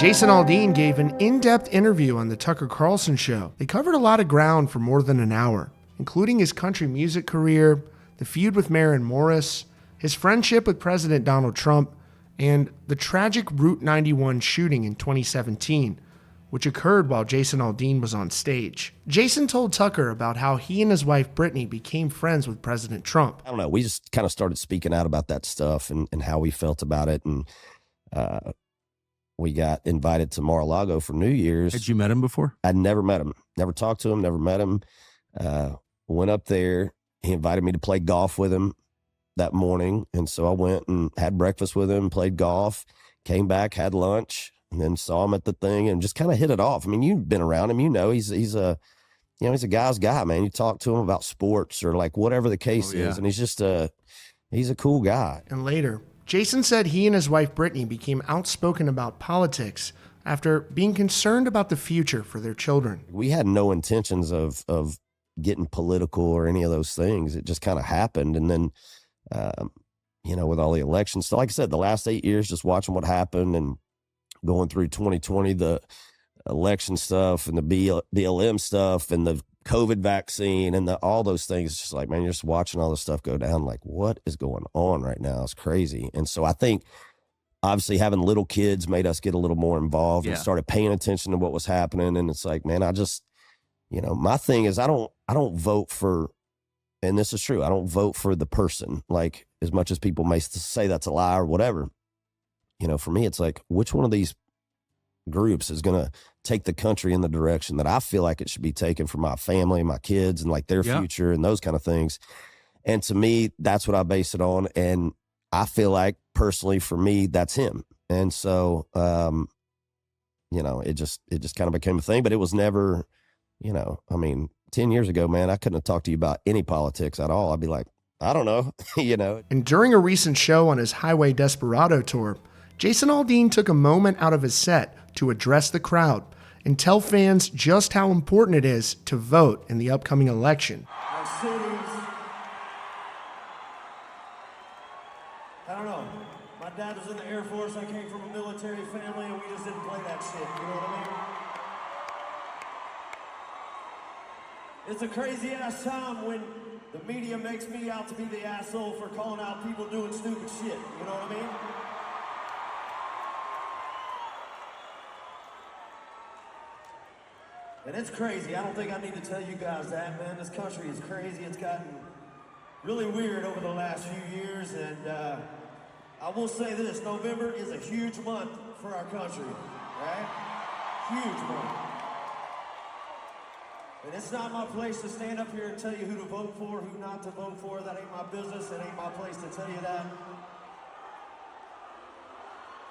Jason Aldean gave an in-depth interview on the Tucker Carlson show. They covered a lot of ground for more than an hour, including his country music career, the feud with Maren Morris, his friendship with President Donald Trump, and the tragic Route 91 shooting in 2017, which occurred while Jason Aldean was on stage. Jason told Tucker about how he and his wife Brittany became friends with President Trump. I don't know. We just kind of started speaking out about that stuff and how we felt about it. And we got invited to Mar-a-Lago for New Year's. Had you met him before? I'd never met him. Never talked to him, never met him. Went up there. He invited me to play golf with him that morning. And so I went and had breakfast with him, played golf, came back, had lunch, and then saw him at the thing and just kind of hit it off. I mean, you've been around him, you know, he's a guy's guy, man. You talk to him about sports or like whatever the case is. And he's just he's a cool guy. And later, Jason said he and his wife Brittany became outspoken about politics after being concerned about the future for their children. We had no intentions of getting political or any of those things. It just kind of happened. And then, with all the elections. So like I said, the last 8 years, just watching what happened and going through 2020, the election stuff and the BLM stuff and the COVID vaccine and all those things. It's just like, man, you're just watching all this stuff go down. Like, what is going on right now? It's crazy. And so I think obviously having little kids made us get a little more involved and started paying attention to what was happening. And it's like, man, I just, my thing is I don't vote for, and this is true, I don't vote for the person, like as much as people may say that's a lie or whatever. For me, it's like, which one of these groups is going to take the country in the direction that I feel like it should be taken for my family, my kids, and like their future and those kind of things. And to me, that's what I base it on. And I feel like personally for me, that's him. And so, it just kind of became a thing, but it was never, 10 years ago, man, I couldn't have talked to you about any politics at all. I'd be like, I don't know, And during a recent show on his Highway Desperado tour, Jason Aldean took a moment out of his set to address the crowd and tell fans just how important it is to vote in the upcoming election. Our cities, I don't know. My dad was in the Air Force. I came from a military family, and we just didn't play that shit. You know what I mean? It's a crazy-ass time when the media makes me out to be the asshole for calling out people doing stupid shit. You know what I mean? And it's crazy. I don't think I need to tell you guys that, man. This country is crazy. It's gotten really weird over the last few years. And I will say this, November is a huge month for our country, right? Huge month. And it's not my place to stand up here and tell you who to vote for, who not to vote for. That ain't my business. It ain't my place to tell you that.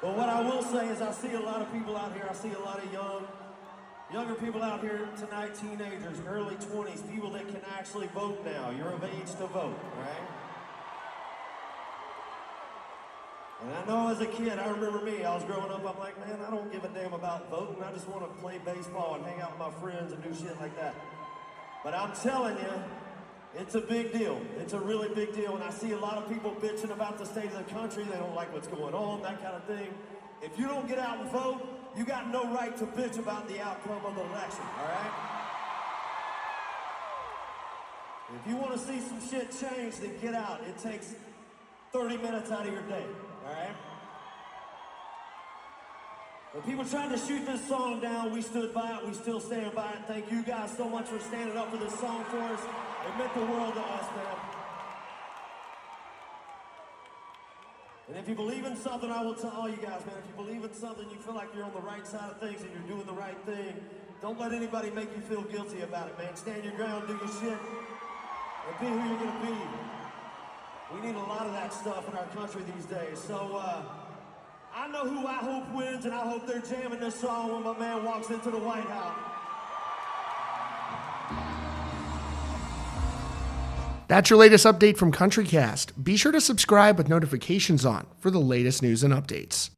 But what I will say is I see a lot of people out here. I see a lot of younger people out here tonight, teenagers, early 20s, people that can actually vote now. You're of age to vote, right? And I know as a kid, I remember me, I was growing up, I'm like, man, I don't give a damn about voting. I just want to play baseball and hang out with my friends and do shit like that. But I'm telling you, it's a big deal. It's a really big deal. And I see a lot of people bitching about the state of the country. They don't like what's going on, that kind of thing. If you don't get out and vote, you got no right to bitch about the outcome of the election, all right? If you want to see some shit change, then get out. It takes 30 minutes out of your day, all right? When people tried to shoot this song down, we stood by it, we still stand by it. Thank you guys so much for standing up for this song for us. It meant the world to us, man. And if you believe in something, I will tell all you guys, man, if you believe in something, you feel like you're on the right side of things and you're doing the right thing, don't let anybody make you feel guilty about it, man. Stand your ground, do your shit, and be who you're gonna be. We need a lot of that stuff in our country these days. So, I know who I hope wins, and I hope they're jamming this song when my man walks into the White House. That's your latest update from CountryCast. Be sure to subscribe with notifications on for the latest news and updates.